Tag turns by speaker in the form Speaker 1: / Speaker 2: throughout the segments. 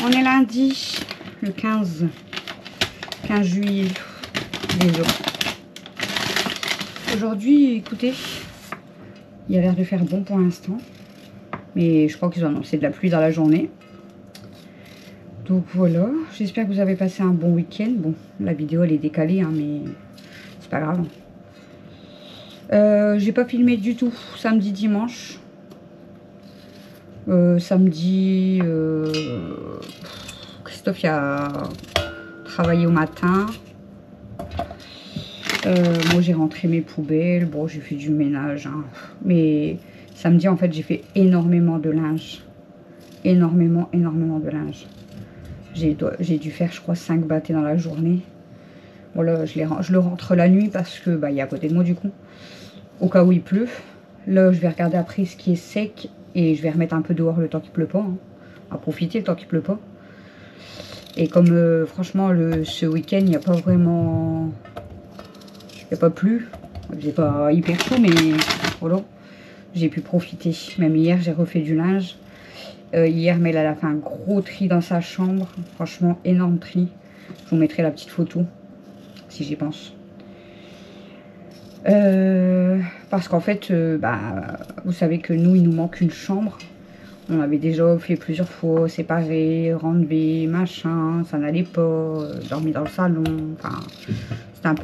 Speaker 1: On est lundi, le 15 juillet. Déjà. Aujourd'hui, écoutez, il a l'air de faire bon pour l'instant. Mais je crois qu'ils ont annoncé de la pluie dans la journée. Donc voilà, j'espère que vous avez passé un bon week-end. Bon, la vidéo elle est décalée, hein, mais c'est pas grave. J'ai pas filmé du tout samedi, dimanche. Samedi, Christophe a travaillé au matin. Moi j'ai rentré mes poubelles. Bon, j'ai fait du ménage, hein. Mais samedi en fait j'ai fait énormément de linge. Énormément de linge. J'ai dû faire je crois 5 bâtés dans la journée. Bon là je le rentre la nuit parce que bah, il est à côté de moi du coup. Au cas où il pleut. Là je vais regarder après ce qui est sec. Et je vais remettre un peu dehors le temps qu'il pleut pas. Hein. À profiter le temps qu'il pleut pas. Et comme franchement ce week-end il n'y a pas vraiment... Il n'y a pas plu. J'ai pas hyper chaud mais voilà. J'ai pu profiter. Même hier j'ai refait du linge. Hier Mel elle a fait un gros tri dans sa chambre. Franchement énorme tri. Je vous mettrai la petite photo. Si j'y pense. Parce qu'en fait, bah, vous savez que nous, il nous manque une chambre. On avait déjà fait plusieurs fois, séparé, renlevé, machin, ça n'allait pas, dormi dans le salon. Enfin, c'est un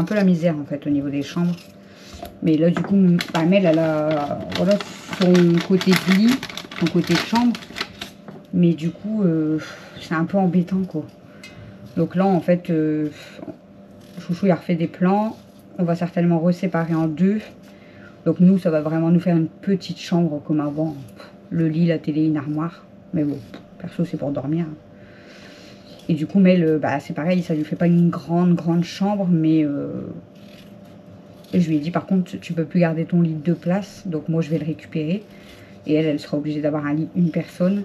Speaker 1: peu la misère en fait au niveau des chambres. Mais là, du coup, bah, Mel, elle a voilà, son côté de lit, son côté de chambre. Mais du coup, c'est un peu embêtant quoi. Donc là, en fait, Chouchou il a refait des plans. On va certainement reséparer en deux. Donc nous, ça va vraiment nous faire une petite chambre comme avant. Le lit, la télé, une armoire. Mais bon, perso, c'est pour dormir. Et du coup, Mel, bah, c'est pareil, ça lui fait pas une grande chambre. Mais je lui ai dit, par contre, tu peux plus garder ton lit de 2 places. Donc moi, je vais le récupérer. Et elle sera obligée d'avoir un lit une personne.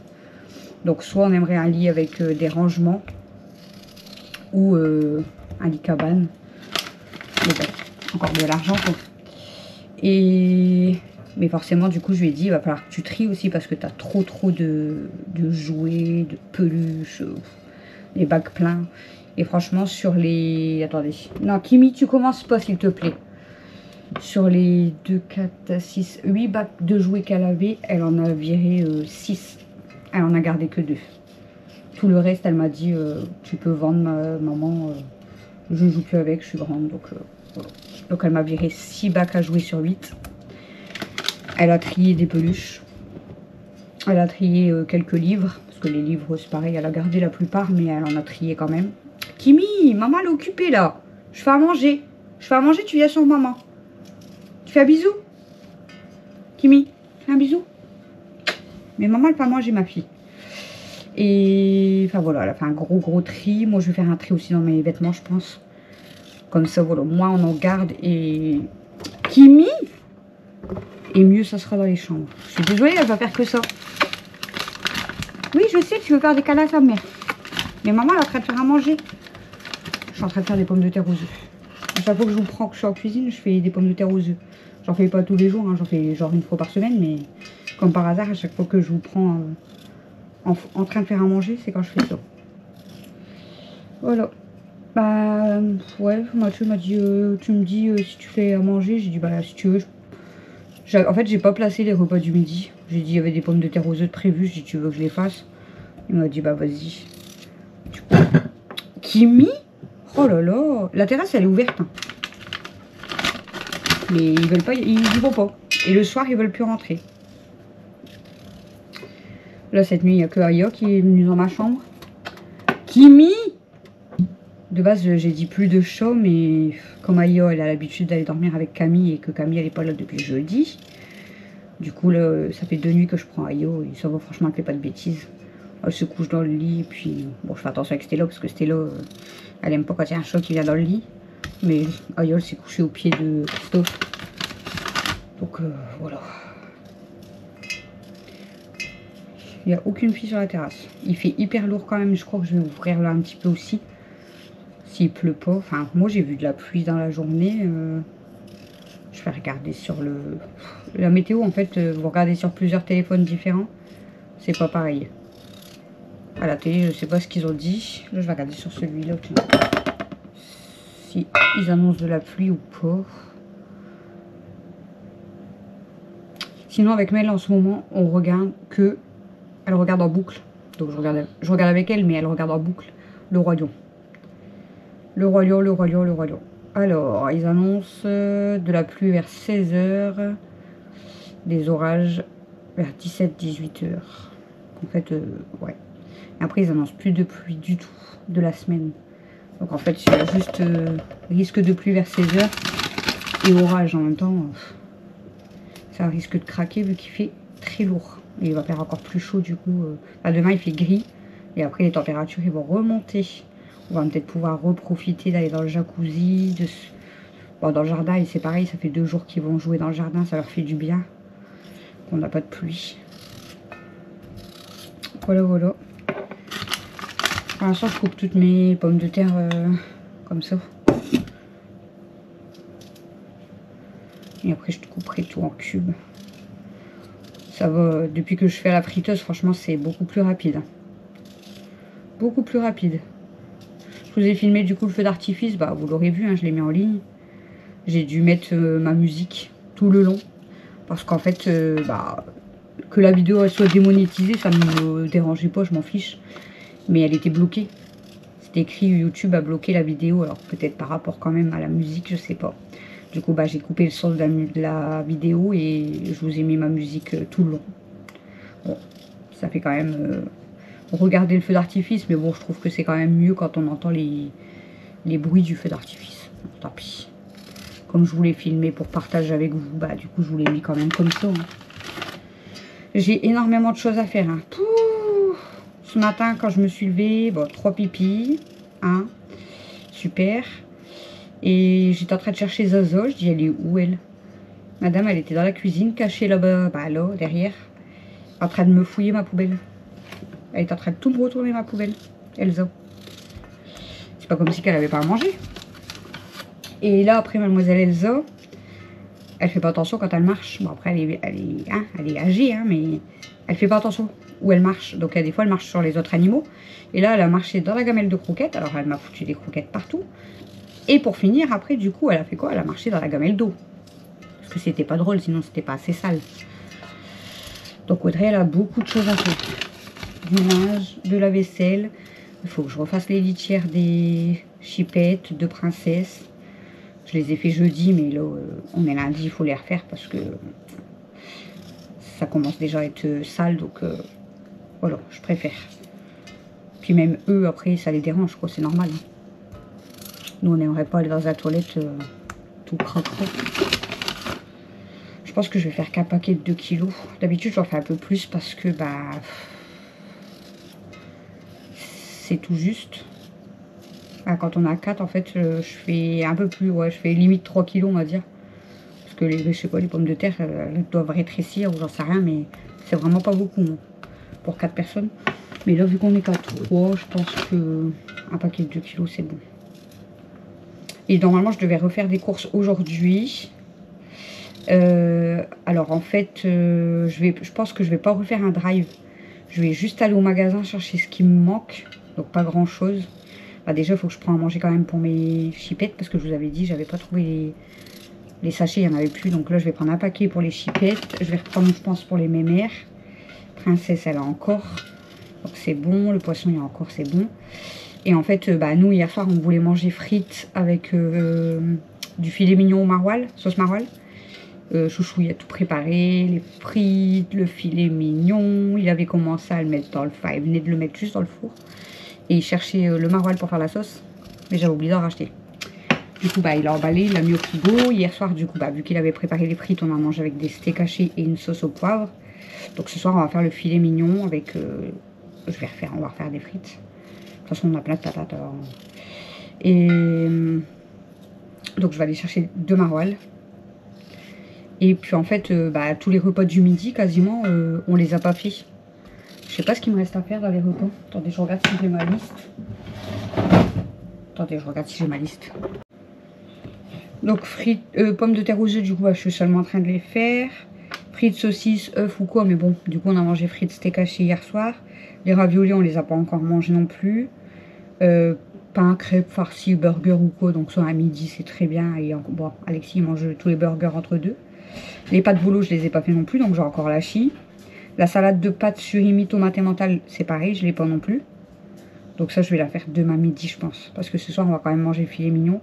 Speaker 1: Donc soit on aimerait un lit avec des rangements. Ou un lit cabane. Mais bon, encore de l'argent quoi. Mais forcément du coup je lui ai dit il va falloir que tu tries aussi parce que tu as trop de jouets, de peluches, les bacs pleins. Et franchement sur les... Attendez. Non Kimi tu commences pas s'il te plaît. Sur les 2, 4, 6, 8 bacs de jouets qu'elle avait, elle en a viré 6. Elle en a gardé que 2. Tout le reste elle m'a dit tu peux vendre maman, je ne joue plus avec, je suis grande donc... Voilà. Donc elle m'a viré 6 bacs à jouer sur 8. Elle a trié des peluches. Elle a trié quelques livres. Parce que les livres c'est pareil, elle a gardé la plupart. Mais elle en a trié quand même. Kimi, maman elle est occupée là. Je fais à manger. Je fais à manger, tu viens sur maman. Tu fais un bisou. Kimi, fais un bisou. Mais maman elle fait à manger ma fille. Et enfin voilà, elle a fait un gros tri. Moi je vais faire un tri aussi dans mes vêtements je pense. Comme ça, voilà, moins on en garde et... Kimi. Et mieux ça sera dans les chambres. Je suis désolée, elle va faire que ça. Oui, je sais, tu veux faire des câlins à ta mère. Mais maman, elle est en train de faire à manger. Je suis en train de faire des pommes de terre aux œufs. À chaque fois que je vous prends, que je suis en cuisine, je fais des pommes de terre aux œufs. J'en fais pas tous les jours, hein, j'en fais genre une fois par semaine. Mais comme par hasard, à chaque fois que je vous prends en train de faire à manger, c'est quand je fais ça. Voilà. Bah ouais, Mathieu m'a dit tu me dis si tu fais à manger. J'ai dit bah si tu veux. En fait j'ai pas placé les repas du midi. J'ai dit il y avait des pommes de terre aux œufs de prévues. J'ai dit tu veux que je les fasse. Il m'a dit bah vas-y. Kimi. Oh là là. La terrasse elle est ouverte. Hein. Mais ils veulent pas, ils y vont pas. Et le soir ils veulent plus rentrer. Là cette nuit il n'y a que Aya qui est venue dans ma chambre. Kimi. De base, j'ai dit plus de chat, mais comme Aya, elle a l'habitude d'aller dormir avec Camille et que Camille, elle est pas là depuis jeudi. Du coup, là, ça fait 2 nuits que je prends Aya et ça va, franchement, elle fait pas de bêtises. Elle se couche dans le lit et puis, bon, je fais attention avec Stella parce que Stella, elle aime pas quand il y a un chat qui vient dans le lit. Mais Aya, elle s'est couchée au pied de Christophe. Donc, voilà. Il n'y a aucune fille sur la terrasse. Il fait hyper lourd quand même, je crois que je vais ouvrir là un petit peu aussi. S'il pleut pas, enfin moi j'ai vu de la pluie dans la journée, je vais regarder sur la météo en fait, vous regardez sur plusieurs téléphones différents, c'est pas pareil. À la télé, je sais pas ce qu'ils ont dit. Là, je vais regarder sur celui-là. Si ils annoncent de la pluie ou pas. Sinon, avec Mel, en ce moment, on regarde que... Elle regarde en boucle. Donc, je regarde avec elle, mais elle regarde en boucle le Roi Lion. Le Roi Lion, le Roi Lion, le Roi Lion. Alors, ils annoncent de la pluie vers 16 h. Des orages vers 17-18 h. En fait, ouais. Après, ils annoncent plus de pluie du tout de la semaine. Donc, en fait, il y a juste risque de pluie vers 16 h et orage en même temps. Ça risque de craquer vu qu'il fait très lourd. Et il va faire encore plus chaud du coup. Demain, il fait gris. Et après, les températures ils vont remonter. On va peut-être pouvoir reprofiter d'aller dans le jacuzzi. Bon, dans le jardin, c'est pareil. Ça fait 2 jours qu'ils vont jouer dans le jardin. Ça leur fait du bien. On n'a pas de pluie. Voilà, voilà. Pour l'instant, je coupe toutes mes pommes de terre comme ça. Et après, je te couperai tout en cubes. Ça va, depuis que je fais à la friteuse, franchement, c'est beaucoup plus rapide. Beaucoup plus rapide. Je vous ai filmé du coup le feu d'artifice. Bah, vous l'aurez vu, hein, je l'ai mis en ligne. J'ai dû mettre ma musique tout le long. Parce qu'en fait, bah, que la vidéo elle soit démonétisée, ça ne me dérangeait pas, je m'en fiche. Mais elle était bloquée. C'était écrit YouTube a bloqué la vidéo. Alors peut-être par rapport quand même à la musique, je sais pas. Du coup, bah, j'ai coupé le son de la vidéo et je vous ai mis ma musique tout le long. Bon, ça fait quand même regarder le feu d'artifice, mais bon, je trouve que c'est quand même mieux quand on entend les bruits du feu d'artifice. Tant pis. Comme je voulais filmer pour partager avec vous, bah du coup, je vous l'ai mis quand même comme ça. Hein. J'ai énormément de choses à faire. Hein. Ce matin, quand je me suis levée, bon, 3 pipis. Hein, super. Et j'étais en train de chercher Zaza. Je dis, elle est où, elle? Madame, elle était dans la cuisine, cachée là-bas, bah là, derrière. En train de me fouiller ma poubelle. Elle est en train de tout me retourner ma poubelle. Elsa. C'est pas comme si qu'elle avait pas à manger. Et là, après, mademoiselle Elsa, elle fait pas attention quand elle marche. Bon, après, elle est âgée, hein, mais elle fait pas attention où elle marche. Donc, des fois, elle marche sur les autres animaux. Et là, elle a marché dans la gamelle de croquettes. Alors, elle m'a foutu des croquettes partout. Et pour finir, après, du coup, elle a fait quoi? Elle a marché dans la gamelle d'eau. Parce que c'était pas drôle, sinon c'était pas assez sale. Donc, Audrey, elle a beaucoup de choses à faire. Du linge, de la vaisselle. Il faut que je refasse les litières des chipettes, de princesse. Je les ai fait jeudi, mais là, on est lundi, il faut les refaire parce que ça commence déjà à être sale. Donc, voilà, je préfère. Puis même eux, après, ça les dérange, quoi, c'est normal. Hein. Nous, on n'aimerait pas aller dans la toilette tout cracré. Je pense que je vais faire qu'un paquet de 2 kilos. D'habitude, j'en fais un peu plus parce que, bah, c'est tout juste. Ah, quand on a 4, en fait, je fais un peu plus, ouais, je fais limite 3 kilos, on va dire. Parce que, je sais pas, les pommes de terre, elles doivent rétrécir ou j'en sais rien, mais c'est vraiment pas beaucoup, non, pour 4 personnes. Mais là, vu qu'on est qu'à 3, je pense que un paquet de 2 kilos, c'est bon. Et normalement, je devais refaire des courses aujourd'hui. Alors, en fait, je pense que je vais pas refaire un drive. Je vais juste aller au magasin chercher ce qui me manque. Donc, pas grand-chose. Bah, déjà, il faut que je prenne à manger quand même pour mes chipettes. Parce que je vous avais dit, j'avais pas trouvé les sachets, il n'y en avait plus. Donc là, je vais prendre un paquet pour les chipettes. Je vais reprendre, je pense, pour les mémères. Princesse, elle a encore. Donc, c'est bon. Le poisson, il y a encore, c'est bon. Et en fait, bah, nous, hier soir, on voulait manger frites avec du filet mignon au maroilles, sauce maroilles. Chouchou, il a tout préparé, les frites, le filet mignon. Il avait commencé à le mettre dans le four. Il venait de le mettre juste dans le four. Et il cherchait le maroilles pour faire la sauce. Mais j'avais oublié d'en racheter. Du coup, bah, il a emballé, il l'a mis au frigo. Hier soir, du coup, bah, vu qu'il avait préparé les frites, on a mangé avec des steaks hachés et une sauce au poivre. Donc ce soir, on va faire le filet mignon avec... on va refaire des frites. De toute façon, on a plein de patates. Alors. Et donc, je vais aller chercher 2 maroilles. Et puis, en fait, bah, tous les repas du midi, quasiment, on les a pas fait. Je sais pas ce qu'il me reste à faire dans les repas. Attendez, je regarde si j'ai ma liste. Attendez, je regarde si j'ai ma liste. Donc, frites, pommes de terre aux œufs, du coup, bah, je suis seulement en train de les faire. frites, saucisses, œufs ou quoi. Mais bon, du coup, on a mangé frites, steak haché hier soir. Les raviolis, on les a pas encore mangés non plus. Pain, crêpes, farci, burger ou quoi. Donc ça, à midi, c'est très bien. Et bon, Alexis, il mange tous les burgers entre deux. Les pâtes bolo, je les ai pas fait non plus. Donc j'ai encore la chie. La salade de pâtes surimi, tomate et mental, c'est pareil, je l'ai pas non plus. Donc ça, je vais la faire demain midi, je pense. Parce que ce soir, on va quand même manger filet mignon.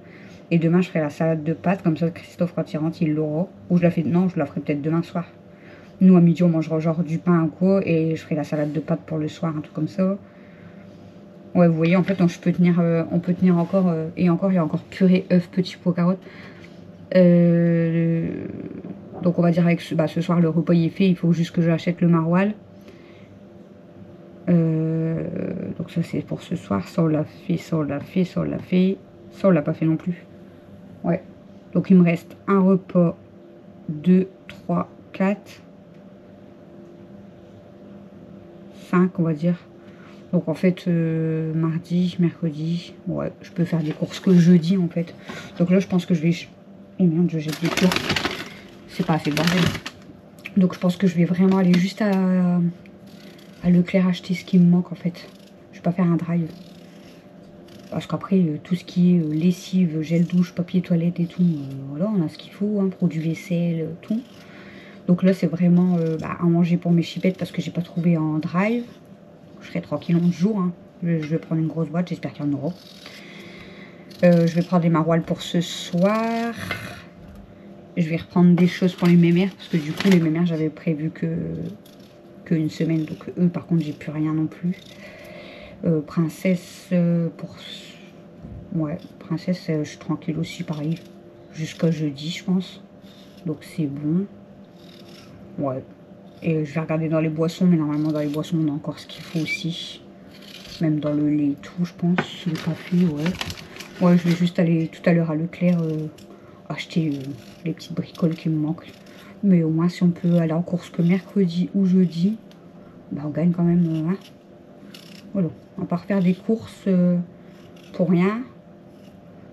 Speaker 1: Et demain, je ferai la salade de pâtes. Comme ça, Christophe, quand il rentre, il l'aura. Ou je la fais... Non, je la ferai peut-être demain soir. Nous, à midi, on mangera genre du pain ou quoi. Et je ferai la salade de pâtes pour le soir, un truc comme ça. Ouais, vous voyez, en fait, on peut tenir encore... et encore, il y a encore purée, œufs, petits pois, carottes. Donc, on va dire avec ce soir, le repas, il est fait. Il faut juste que j'achète le maroilles. Donc ça c'est pour ce soir, ça on l'a fait, ça on l'a fait, ça on l'a fait, ça on l'a pas fait non plus. Ouais, donc il me reste un repas, 2, 3, 4, 5 on va dire. Donc en fait mardi, mercredi, ouais, je peux faire des courses que jeudi en fait. Donc là je pense que je vais... Oh merde, je jette des cours. C'est pas assez de bordel. Donc je pense que je vais vraiment aller juste à Leclerc acheter ce qui me manque en fait. Je vais pas faire un drive. Parce qu'après, tout ce qui est lessive, gel douche, papier toilette et tout, voilà, on a ce qu'il faut, hein, produits vaisselle, tout. Donc là, c'est vraiment à manger pour mes chipettes parce que j'ai pas trouvé en drive. Je serai tranquille 11 jours. Hein. Je vais prendre une grosse boîte, j'espère qu'il y en aura. Je vais prendre des maroilles pour ce soir. Je vais reprendre des choses pour les mémères parce que du coup, les mémères, j'avais prévu qu'une semaine. Donc eux, par contre, j'ai plus rien non plus. Princesse, pour... Ouais, princesse, je suis tranquille aussi, pareil. Jusqu'à jeudi, je pense. Donc c'est bon. Ouais. Et je vais regarder dans les boissons, mais normalement dans les boissons, on a encore ce qu'il faut aussi. Même dans le lait et tout, je pense. Le café, ouais. Ouais, je vais juste aller tout à l'heure à Leclerc acheter les petites bricoles qui me manquent. Mais au moins, si on peut aller en course que mercredi ou jeudi, bah on gagne quand même, hein. Voilà, on va pas refaire des courses pour rien. De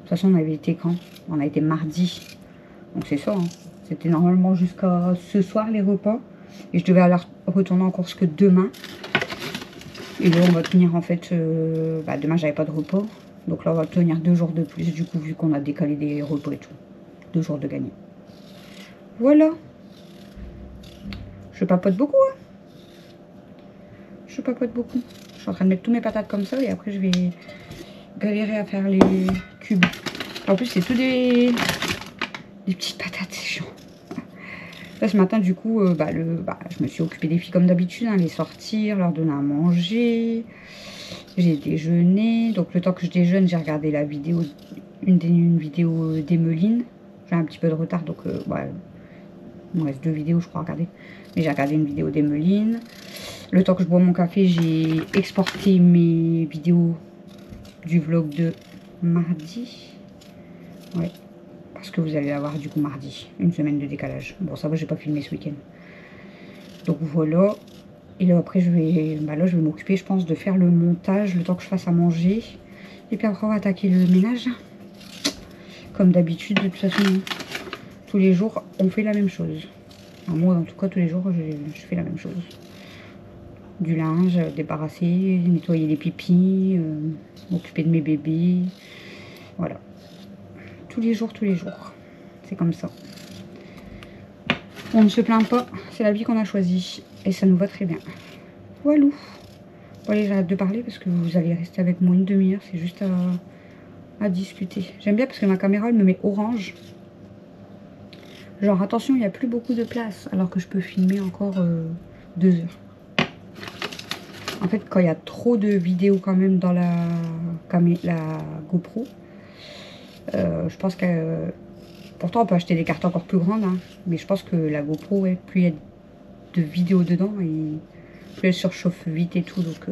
Speaker 1: toute façon, on avait été quand? On a été mardi. Donc c'est ça, hein. C'était normalement jusqu'à ce soir les repas. Et je devais aller retourner en course que demain. Et là, on va tenir en fait... demain, j'avais pas de repas. Donc là, on va tenir 2 jours de plus, du coup, vu qu'on a décalé des repas et tout. 2 jours de gagné. Voilà. Je papote beaucoup, hein. Je papote beaucoup. Je suis en train de mettre tous mes patates comme ça et après je vais galérer à faire les cubes. En plus c'est tout des petites patates, c'est chiant. Là ce matin du coup je me suis occupée des filles comme d'habitude, hein, les sortir, leur donner à manger. J'ai déjeuné. Donc le temps que je déjeune, j'ai regardé la vidéo, une vidéo d'Emeline. J'ai un petit peu de retard donc il me reste 2 vidéos je crois à regarder. Mais j'ai regardé une vidéo d'Emeline. Le temps que je bois mon café, j'ai exporté mes vidéos du vlog de mardi. Ouais, parce que vous allez la voir du coup mardi. Une semaine de décalage. Bon, ça va, j'ai pas filmé ce week-end. Donc voilà. Et là après, je vais m'occuper, je pense, de faire le montage, le temps que je fasse à manger. Et puis après, on va attaquer le ménage. Comme d'habitude, de toute façon, tous les jours, on fait la même chose. Enfin, moi, en tout cas, tous les jours, je fais la même chose. Du linge, débarrasser, nettoyer les pipis, m'occuper de mes bébés. Voilà. Tous les jours, tous les jours. C'est comme ça. On ne se plaint pas. C'est la vie qu'on a choisie. Et ça nous va très bien. Voilà. Bon, allez, j'arrête de parler parce que vous allez rester avec moi une demi-heure. C'est juste à discuter. J'aime bien parce que ma caméra, elle me met orange. Genre, attention, il n'y a plus beaucoup de place. Alors que je peux filmer encore 2 heures. En fait, quand il y a trop de vidéos quand même dans la GoPro, je pense que... pourtant, on peut acheter des cartes encore plus grandes, hein, mais je pense que la GoPro, ouais, plus il y a de vidéos dedans, et plus elle surchauffe vite et tout. Donc,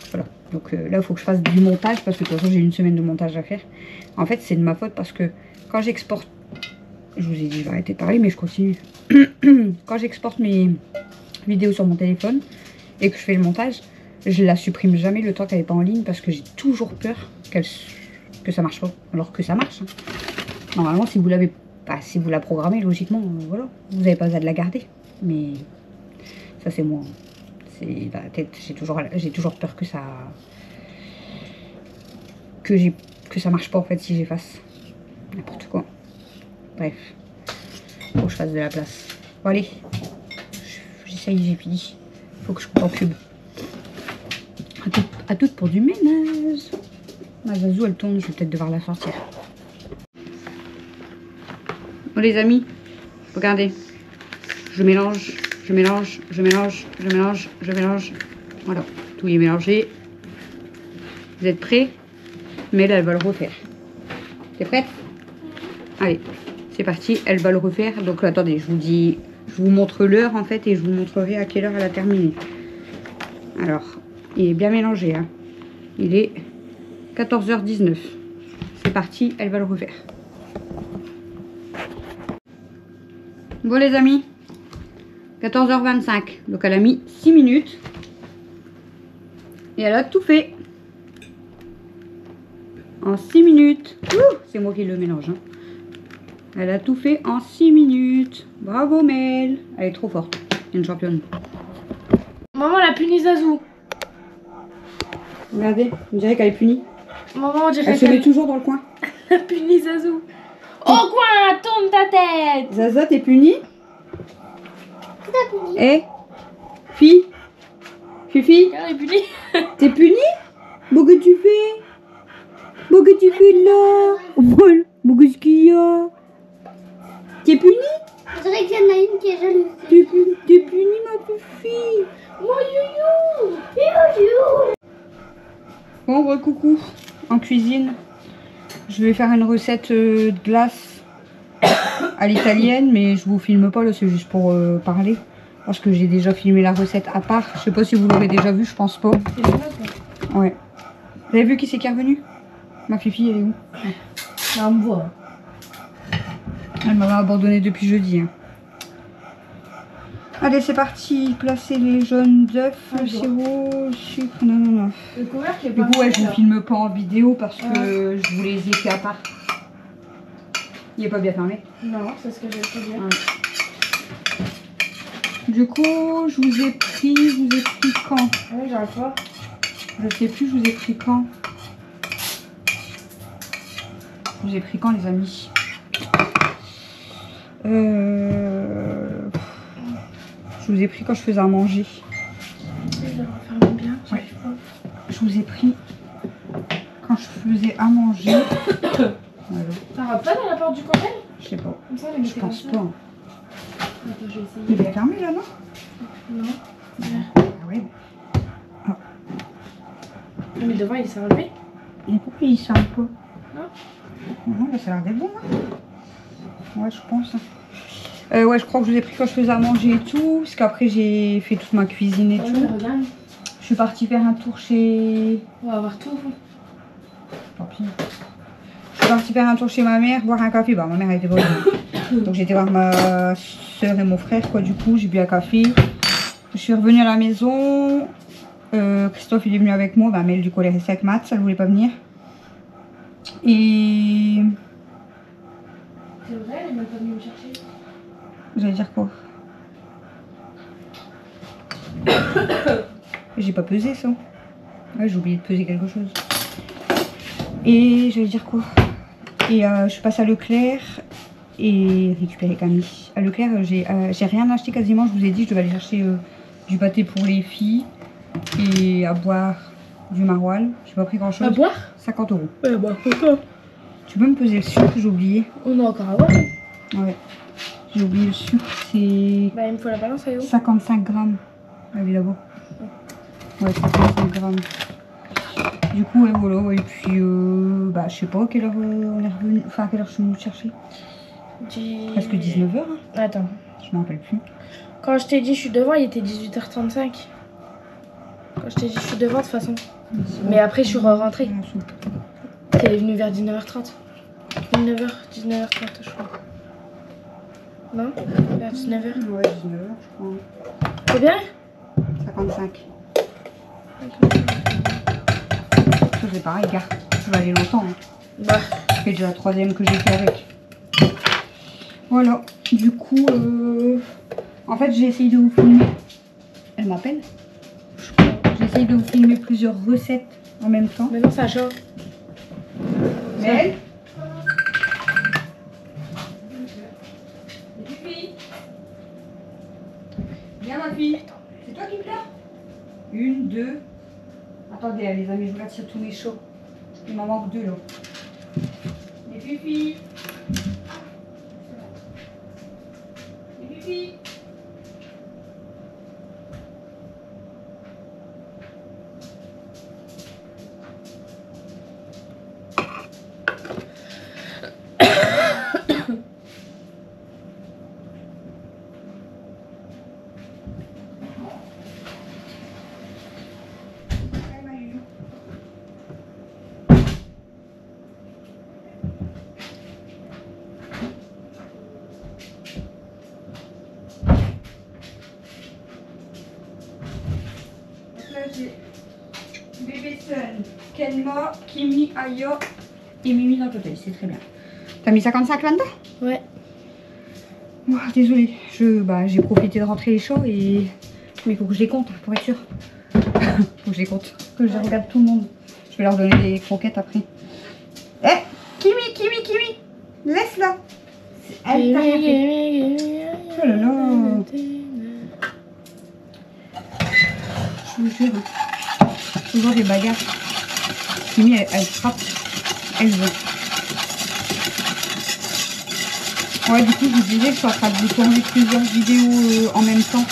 Speaker 1: voilà. Donc là, il faut que je fasse du montage, parce que de toute façon, j'ai une semaine de montage à faire. En fait, c'est de ma faute, parce que quand j'exporte... Je vous ai dit, je vais arrêter de parler, mais je continue. Quand j'exporte mes vidéos sur mon téléphone, et que je fais le montage, je la supprime jamais le temps qu'elle n'est pas en ligne parce que j'ai toujours peur que ça marche pas, alors que ça marche. Hein. Normalement, si vous l'avez, si vous la programmez, logiquement, voilà, vous n'avez pas besoin de la garder. Mais ça c'est moi. C'est dans la tête. J'ai toujours peur que ça... Que ça marche pas en fait si j'efface. N'importe quoi. Bref. Faut que je fasse de la place. Bon allez. J'essaye, j'ai fini. Faut que je coupe en cube. À toutes pour du ménage. Ma Zazou elle tourne, je vais peut-être devoir la sortir. Bon les amis, regardez. Je mélange, je mélange, je mélange, je mélange, je mélange. Voilà, tout est mélangé. Vous êtes prêts? Mais là elle va le refaire. T'es prête? Allez, c'est parti, elle va le refaire. Donc attendez, je vous montre l'heure en fait et je vous montrerai à quelle heure elle a terminé. Alors, il est bien mélangé, hein. Il est 14h19. C'est parti, elle va le refaire. Bon les amis, 14h25. Donc elle a mis 6 minutes. Et elle a tout fait. En 6 minutes. C'est moi qui le mélange, hein. Elle a tout fait en 6 minutes. Bravo Mel. Elle est trop forte. Une championne.
Speaker 2: Maman, elle a puni Zazou.
Speaker 1: Regardez, on dirait qu'elle est punie.
Speaker 2: Maman, on dirait
Speaker 1: Elle se met toujours dans le coin.
Speaker 2: Elle a puni Zazou. Oh quoi, tourne ta tête.
Speaker 1: Zaza, t'es punie? Eh, fille, Fifi,
Speaker 2: Elle est punie.
Speaker 1: t'es punie? Bon, que tu fais? Bon, que tu fais là? Bon, qu'est-ce qu'il y a? T'es punie?
Speaker 3: On dirait qu'il y en a une qui est jalouse.
Speaker 1: T'es punie, ma fille?
Speaker 3: Mon youyou. Youyou.
Speaker 1: Bon, coucou, en cuisine. Je vais faire une recette de glace à l'italienne, mais je vous filme pas là, c'est juste pour parler. Parce que j'ai déjà filmé la recette à part. Je sais pas si vous l'aurez déjà vu, je pense pas. Ouais. Vous avez vu qui c'est qui est revenu? Ma Fifi, elle est où?
Speaker 2: On me voit.
Speaker 1: Elle m'avait abandonné depuis jeudi. Hein. Allez, c'est parti. Placez les jaunes d'œufs, le sirop, le sucre. Non.
Speaker 2: Le couvercle est
Speaker 1: Du
Speaker 2: pas
Speaker 1: coup, ouais, je
Speaker 2: mal,
Speaker 1: vous filme pas en vidéo parce que je vous les ai fait à part. Il est pas bien fermé.
Speaker 2: Non, c'est ce que j'ai fait dire.
Speaker 1: Ouais. Du coup, je vous ai pris quand?
Speaker 2: Oui, j'arrive pas.
Speaker 1: Je sais plus, je vous ai pris quand? Je vous ai pris quand, les amis? Je vous ai pris quand je faisais à manger.
Speaker 2: Je le referme bien, j'arrive pas.
Speaker 1: Je vous ai pris quand je faisais à manger. Voilà.
Speaker 2: Ça rentre pas dans la porte du cocktail?
Speaker 1: Je sais pas.
Speaker 2: Comme ça, on les
Speaker 1: Je
Speaker 2: mettait
Speaker 1: pense
Speaker 2: comme
Speaker 1: pas.
Speaker 2: ça.
Speaker 1: Hein.
Speaker 2: Attends, je vais essayer.
Speaker 1: Il est bien fermé là, non?
Speaker 2: Non.
Speaker 1: Ah ouais.
Speaker 2: Ah, mais devant, il s'est enlevé.
Speaker 1: Et pourquoi il sent pas?
Speaker 2: Non.
Speaker 1: Non, là, ça a l'air d'être bon. Hein. Ouais, je pense. Ouais, je crois que je vous ai pris quand je faisais à manger et tout. Parce qu'après, j'ai fait toute ma cuisine et
Speaker 2: Oh,
Speaker 1: tout.
Speaker 2: regarde.
Speaker 1: Je suis partie faire un tour chez...
Speaker 2: On va avoir tout.
Speaker 1: Tant pis. Je suis partie faire un tour chez ma mère, boire un café. Bah, ma mère elle était pas là. Donc j'étais voir ma soeur et mon frère, quoi. Du coup, j'ai bu un café. Je suis revenue à la maison. Christophe, il est venu avec moi. Bah, Mel, du coup, elle est restée avec Matt. Elle voulait pas venir. Et...
Speaker 2: C'est vrai, elle est même pas venue me chercher.
Speaker 1: J'allais dire quoi? J'ai pas pesé ça. Ouais, j'ai oublié de peser quelque chose. Et j'allais dire quoi? Et je suis passée à Leclerc et récupérer Camille. À Leclerc, j'ai rien acheté quasiment. Je vous ai dit, je devais aller chercher du pâté pour les filles et à boire du maroilles. J'ai pas pris grand chose.
Speaker 2: À boire?
Speaker 1: 50 €.
Speaker 2: Ouais, bah, pourquoi?
Speaker 1: Tu peux me peser le sucre? J'ai oublié.
Speaker 2: On a encore à boire.
Speaker 1: Ouais. J'ai oublié le sucre. C'est
Speaker 2: Bah, il me faut la balance, elle est où?
Speaker 1: 55 grammes. Évidemment. Ouais, 55 grammes. Du coup, ouais, voilà. Et puis, bah, je sais pas à quelle heure on est revenu. Enfin, à quelle heure je suis venue te chercher. Presque 19h. Hein.
Speaker 2: Attends.
Speaker 1: Je m'en rappelle plus.
Speaker 2: Quand je t'ai dit je suis devant, il était 18h35. Quand je t'ai dit je suis devant, de toute façon. Mais après, je suis rentrée. T'es venu vers 19h30. 19h, 19h30, je crois. Non? Vers 19h.
Speaker 1: Ouais, 19h, je crois.
Speaker 2: C'est bien?
Speaker 1: 55. Ça, c'est pareil, gars. Ça va aller longtemps. Hein.
Speaker 2: Bah.
Speaker 1: C'est déjà la troisième que j'ai fait avec. Voilà. Du coup, En fait, j'ai essayé de vous filmer. Elle m'appelle. J'ai essayé de vous filmer plusieurs recettes en même temps.
Speaker 2: Mais non, ça change.
Speaker 1: Mais viens ma fille. C'est toi qui pleure? Une, deux. Attendez les amis, je regarde si tout est chaud. Il m'en manque deux là. Les pupilles. Les pupilles. J'ai Bébé Sun, Kenma, Kimi, Ayo et Mimi dans le côté, c'est très bien. T'as mis 55 là-dedans?
Speaker 2: Ouais.
Speaker 1: Oh, désolée, j'ai profité de rentrer les chauds et... Mais il faut que je les compte pour être sûr. Faut que je les compte, que je regarde tout le monde. Je vais leur donner des croquettes après. Eh, Kimi, laisse-la. Elle t'a rien fait. Oh là là. Je vous jure, toujours des bagarres. Kimi, elle frappe, elle veut. Ouais, du coup, je vous disais que je suis en train de vous tourner plusieurs vidéos en même temps.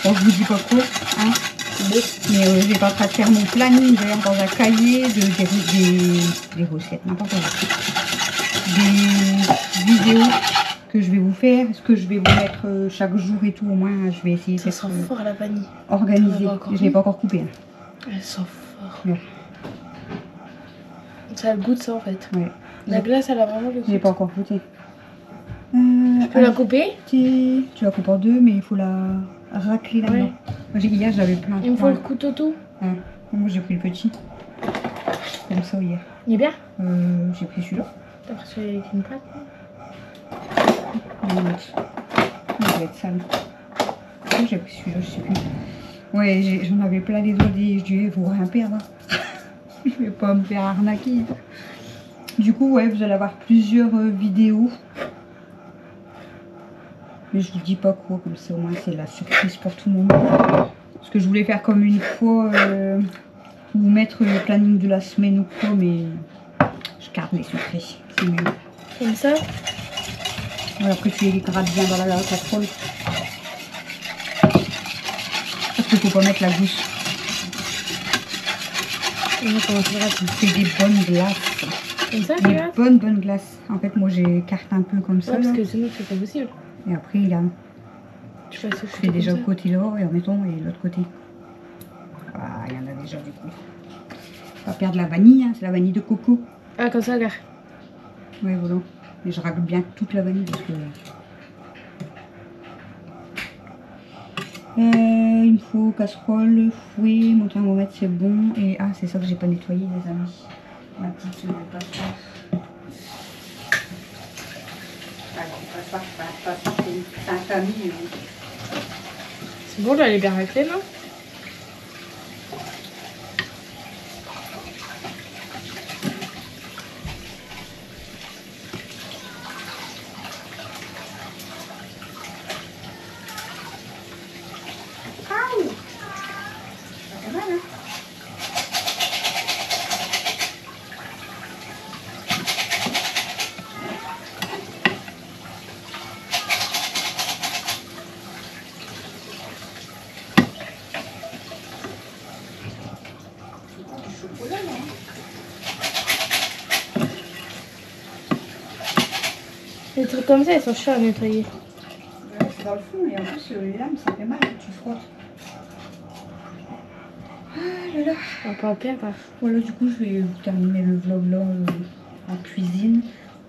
Speaker 1: Bon, je vous dis pas trop, hein. Mais j'étais en train de faire mon planning d'ailleurs dans un cahier des recettes, n'importe quoi. Des vidéos que je vais vous faire, ce que je vais vous mettre chaque jour et tout, au moins je vais essayer
Speaker 2: Ça sent fort la vanille.
Speaker 1: Organisé. Je l'ai pas encore coupé. Hein.
Speaker 2: Elle sent fort.
Speaker 1: Ouais.
Speaker 2: Ça a le goût de ça en fait.
Speaker 1: Ouais.
Speaker 2: La glace elle a vraiment le goût.
Speaker 1: Je l'ai pas encore goûté.
Speaker 2: Tu peux la couper?
Speaker 1: Tu la coupes en deux, mais il faut la racler là-dedans.
Speaker 2: Ouais.
Speaker 1: Moi, hier j'avais plein.
Speaker 2: Il me faut le couteau tout.
Speaker 1: Ouais. Moi j'ai pris le petit. Comme ça hier.
Speaker 2: Il est bien?
Speaker 1: J'ai pris celui-là.
Speaker 2: T'as pris celui avec une pâte?
Speaker 1: Il va être sale. J'ai pris celui-là, je sais plus. Ouais, j'en avais plein les doigts. Je dis, faut rien perdre. Je vais pas me faire arnaquer. Du coup, ouais, vous allez avoir plusieurs vidéos. Mais je vous dis pas quoi, comme ça au moins c'est la surprise pour tout le monde. Parce que je voulais faire comme une fois, vous mettre le planning de la semaine ou quoi, mais je garde les secrets, c'est mieux.
Speaker 2: Comme ça?
Speaker 1: Ouais, après tu les grattes bien dans la casserole. Parce qu'il faut pas mettre la gousse. Tu fais des bonnes glaces.
Speaker 2: Comme ça,
Speaker 1: Des bonnes glaces. En fait, moi j'écarte un peu comme ça.
Speaker 2: Ouais, parce
Speaker 1: là.
Speaker 2: que sinon c'est pas possible.
Speaker 1: Et après, il a...
Speaker 2: Je
Speaker 1: fais déjà le côté là et en mettant et l'autre côté. Ah, il y en a déjà du coup. Pas perdre la vanille, hein, c'est la vanille de coco.
Speaker 2: Ah, comme ça, regarde.
Speaker 1: Ouais, voilà. Mais je racle bien toute la vanille parce que... il me faut casserole, fouet, mon thermomètre c'est bon. Et ah, c'est ça que j'ai pas nettoyé, les amis. Ma petite passoire. C'est un famille.
Speaker 2: C'est bon, là, elle est bien raclée, non? Les trucs comme ça, ils sont chers à nettoyer.
Speaker 1: Ouais, c'est dans le fond et en plus les lames ça fait mal quand tu frottes. Ah là là.
Speaker 2: On peut en perdre.
Speaker 1: Voilà, du coup je vais vous terminer le vlog là en cuisine.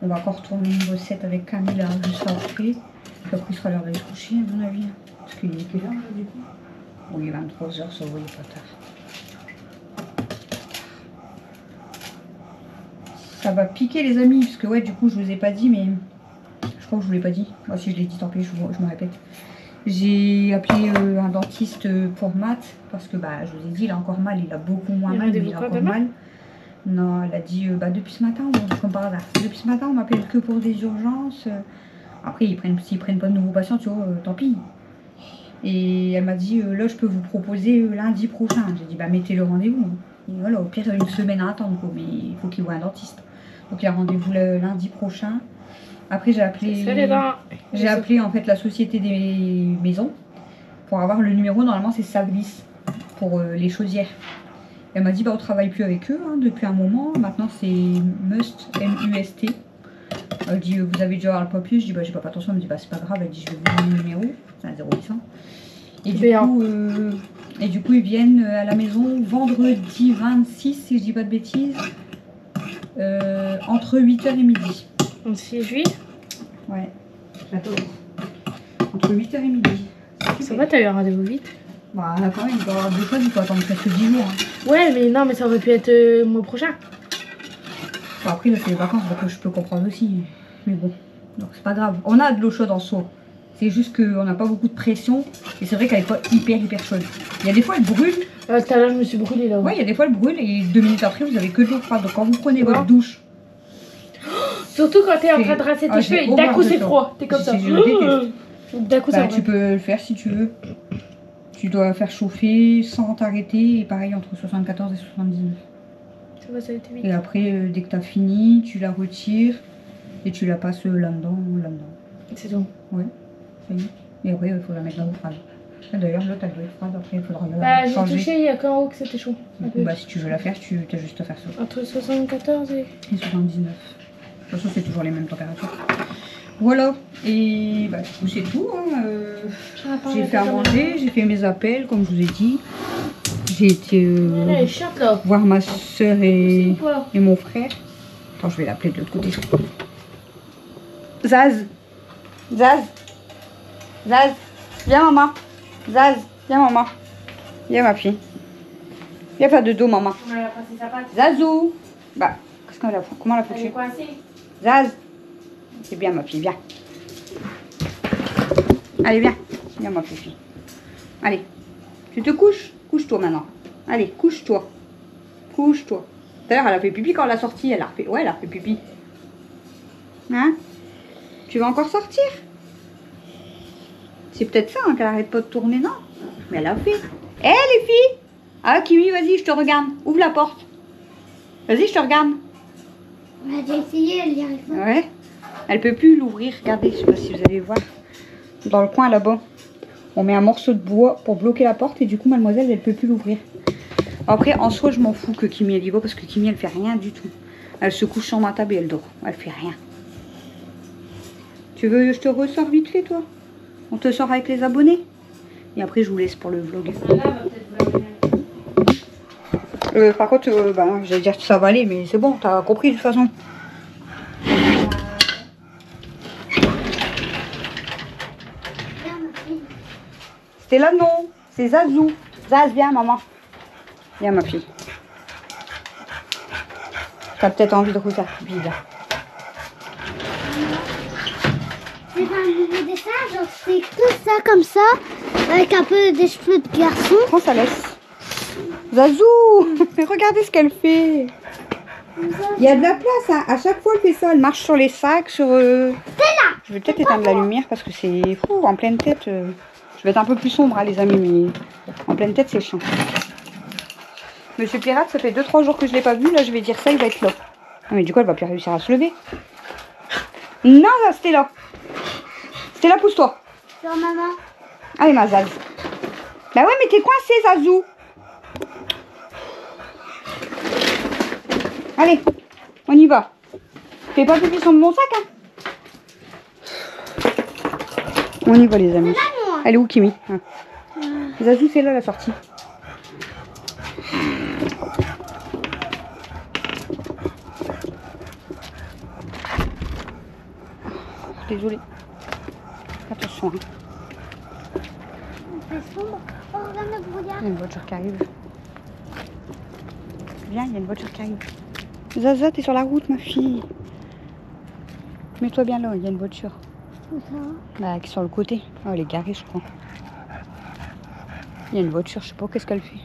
Speaker 1: On va encore tourner une recette avec Camilla juste après. Puis après il sera l'heure d'aller se coucher à mon avis. Parce qu'il est quelle heure là du coup? Bon, il est 23 h, ça va, il est pas tard. Ça va piquer les amis, parce que ouais du coup je vous ai pas dit mais... Je crois que je vous l'ai pas dit. Moi si je l'ai dit tant pis, je me répète. J'ai appelé un dentiste pour Matt parce que bah, je vous ai dit, il a encore mal, il a beaucoup moins mal, mais il a encore mal. Non, elle a dit depuis ce matin, bon, comme par hasard. Depuis ce matin, on m'appelle que pour des urgences. Après, s'ils prennent pas de nouveaux patients, tu vois, tant pis. Et elle m'a dit là, je peux vous proposer lundi prochain. J'ai dit bah mettez le rendez-vous. Et voilà, au pire, une semaine à attendre, quoi, mais il faut qu'il voit un dentiste. Donc il y a rendez-vous le lundi prochain. Après, j'ai appelé en fait la société des maisons pour avoir le numéro. Normalement, c'est Sablis pour les chaudières. Elle m'a dit bah on travaille plus avec eux hein, depuis un moment. Maintenant c'est Must M-U-S-T. Elle dit vous avez déjà le papier. Je dis bah j'ai pas fait attention. Elle me dit bah c'est pas grave. Elle dit je vais vous donner le numéro. C'est un 0800. Et du coup ils viennent à la maison vendredi 26 si je dis pas de bêtises. Entre 8h et midi.
Speaker 2: 26 juillet.
Speaker 1: Ouais. J'attends. Entre 8h et midi.
Speaker 2: Ça va, t'as eu un rendez-vous vite.
Speaker 1: Bah là quand même, il doit y avoir 2 fois, il faut attendre presque 10 jours. Hein.
Speaker 2: Ouais, mais non, mais ça aurait pu être le mois prochain.
Speaker 1: Bon, après, là, c'est les vacances, donc je peux comprendre aussi. Mais bon, donc c'est pas grave. On a de l'eau chaude en seau. C'est juste qu'on n'a pas beaucoup de pression. Et c'est vrai qu'elle est pas hyper chaude. Il y a des fois, elle brûle.
Speaker 2: Tout à l'heure, je me suis brûlée là.
Speaker 1: Ouais, il y a des fois, elle brûle et 2 minutes après, vous avez que de l'eau froide. Donc quand vous prenez votre douche.
Speaker 2: Surtout quand t'es en train de rincer tes cheveux et d'un coup c'est froid. T'es comme ça. D'un coup ça.
Speaker 1: Tu peux le faire si tu veux. Tu dois faire chauffer sans t'arrêter et pareil entre 74 et 79.
Speaker 2: Ça va, ça a été vite.
Speaker 1: Et après, dès que tu as fini, tu la retires et tu la passes là-dedans.
Speaker 2: C'est tout.
Speaker 1: Ouais, ça y est. Et après, il faut la mettre dans l'eau froide. D'ailleurs, l'autre, elle doit être froide. Après, il faudra
Speaker 2: la
Speaker 1: changer.
Speaker 2: J'ai touché, il y a qu'en haut que c'était chaud.
Speaker 1: Bah, si tu veux la faire, tu as juste à faire ça.
Speaker 2: Entre 74 et
Speaker 1: 79. De toute façon, c'est toujours les mêmes températures. Voilà, et bah, du coup c'est tout. Hein. J'ai fait à manger, j'ai fait mes appels, comme je vous ai dit. J'ai été voir ma soeur et mon frère. Attends, je vais l'appeler de l'autre côté. Zaz, viens maman. Zaz, viens maman. Viens ma fille. Viens faire de dos maman. Zazou. Bah, comment elle a foutu? Zaz. C'est bien ma fille, viens. Allez, viens. Viens ma fille. Allez. Tu te couches? Couche-toi maintenant. Allez, couche-toi. Couche-toi. D'ailleurs, elle a fait pipi quand elle a sorti. Elle a refait... Ouais, elle a fait pipi. Hein? Tu vas encore sortir? C'est peut-être ça hein, qu'elle arrête pas de tourner, non? Mais elle a fait. Hé, les filles! Ah, Kimi, vas-y, je te regarde. Ouvre la porte. Vas-y, je te regarde.
Speaker 3: On a déjà essayé, elle y arrive pas.
Speaker 1: Ouais. Elle peut plus l'ouvrir, regardez, je sais pas si vous allez voir. Dans le coin là-bas, on met un morceau de bois pour bloquer la porte et du coup mademoiselle elle peut plus l'ouvrir. Après en soi je m'en fous que Kimi elle y va parce que Kimi elle fait rien du tout. Elle se couche sur ma table et elle dort, elle fait rien. Tu veux je te ressors vite fait toi? On te sort avec les abonnés? Et après je vous laisse pour le vlog. Par contre, bah, j'allais dire que ça va aller mais c'est bon, t'as compris de toute façon. C'est là non, c'est Zazou. Zaz, viens maman. Viens ma fille. T'as peut-être envie de refaire pipi là.
Speaker 3: C'est pas un nouveau dessin, genre c'est tout ça comme ça, avec un peu des cheveux de garçon.
Speaker 1: Prends ça laisse. Zazou, regardez ce qu'elle fait. Il y a de la place, hein. À chaque fois elle fait ça, elle marche sur les sacs, sur... Je vais peut-être éteindre la lumière parce que c'est fou, en pleine tête. Je vais être un peu plus sombre, hein, les amis, mais en pleine tête, c'est chiant. Monsieur Pirate, ça fait 2-3 jours que je ne l'ai pas vu. Là, je vais dire ça, il va être là. Ah, mais du coup, elle va plus réussir à se lever. Non, là, Stella. Stella, pousse-toi.
Speaker 3: Genre maman.
Speaker 1: Allez, ma Zaz. Bah ouais, mais t'es coincée, Zazou. Allez, on y va. Fais pas pipi sur mon sac, hein. On y va, les amis. Elle est où, Kimi? Ah. Zazou, c'est là la sortie. Désolée. Attention. Hein.
Speaker 3: C'est sombre. Oh, regarde le brouillard.
Speaker 1: Il y a une voiture qui arrive. Viens, il y a une voiture qui arrive. Zaza, t'es sur la route, ma fille. Mets-toi bien là, il y a une voiture.
Speaker 3: Où ça?
Speaker 1: Bah, qui est sur le côté. Oh, elle est garée, je crois. Il y a une voiture, je sais pas qu'est-ce qu'elle fait.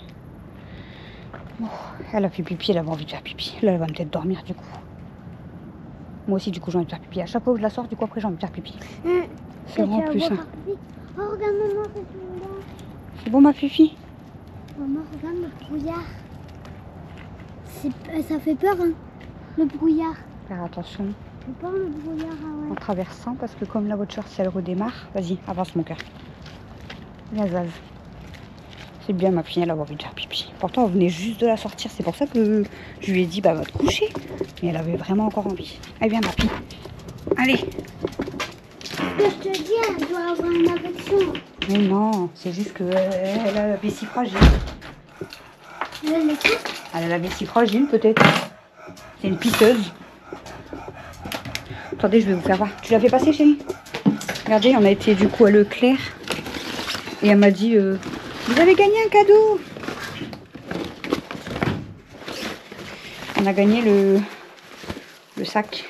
Speaker 1: Oh, elle a fait pipi, elle avait envie de faire pipi. Là, elle va peut-être dormir du coup. Moi aussi, du coup, j'ai envie de faire pipi. À chaque fois que je la sors, du coup, après, j'ai envie de faire pipi. C'est bon en plus. Hein.
Speaker 3: Oh, regarde, maman, c'est celui-là.
Speaker 1: C'est bon, ma fifi?
Speaker 3: Maman, regarde le brouillard. Ça fait peur, hein, le brouillard.
Speaker 1: Faire attention
Speaker 3: Ça fait peur, le brouillard, ah
Speaker 1: en
Speaker 3: ouais.
Speaker 1: traversant, parce que comme la voiture, si elle redémarre, vas-y, avance mon cœur. La Zaz. C'est bien, ma fille, elle a envie de faire pipi. Pourtant, on venait juste de la sortir. C'est pour ça que je lui ai dit, bah, va te coucher. Mais elle avait vraiment encore envie. Allez, viens, ma fille. Allez.
Speaker 3: Je te dis, elle doit avoir une affection.
Speaker 1: Mais non, c'est juste qu'elle a la vessie fragile.
Speaker 3: Elle est toute.
Speaker 1: Elle a la vessie fragile, peut-être. C'est une pisseuse. Attendez, je vais vous faire voir. Tu l'as fait passer, chérie? Regardez, on a été du coup à Leclerc. Et elle m'a dit, vous avez gagné un cadeau. On a gagné le sac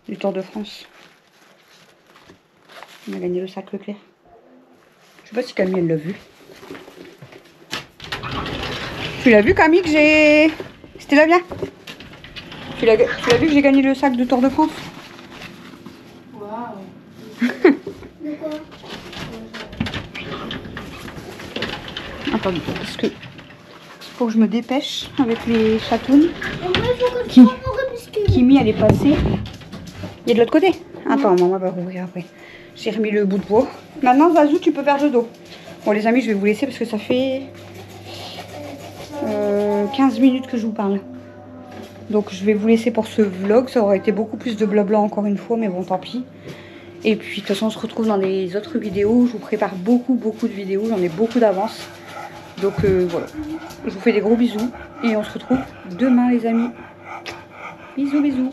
Speaker 1: du Tour de France. On a gagné le sac Leclerc. Je sais pas si Camille elle l'a vu. Tu l'as vu, Camille, que j'ai... C'était là, bien. Tu l'as vu que j'ai gagné le sac du Tour de France?
Speaker 2: Waouh.
Speaker 3: De quoi?
Speaker 1: Attendez, parce que faut que je me dépêche avec les chatounes.
Speaker 3: En vrai, il faut que
Speaker 1: Qui
Speaker 3: tu prends mon biscuit.
Speaker 1: Kimi, elle est passée. Il y a de l'autre côté. Attends, maman va rouvrir après. J'ai remis le bout de bois. Maintenant, Zazou, tu peux faire le dos. Bon, les amis, je vais vous laisser parce que ça fait 15 minutes que je vous parle. Donc, je vais vous laisser pour ce vlog. Ça aurait été beaucoup plus de blabla encore une fois, mais bon, tant pis. Et puis, de toute façon, on se retrouve dans les autres vidéos. Je vous prépare beaucoup de vidéos. J'en ai beaucoup d'avance. Donc, voilà. Je vous fais des gros bisous. Et on se retrouve demain, les amis. Bisous, bisous.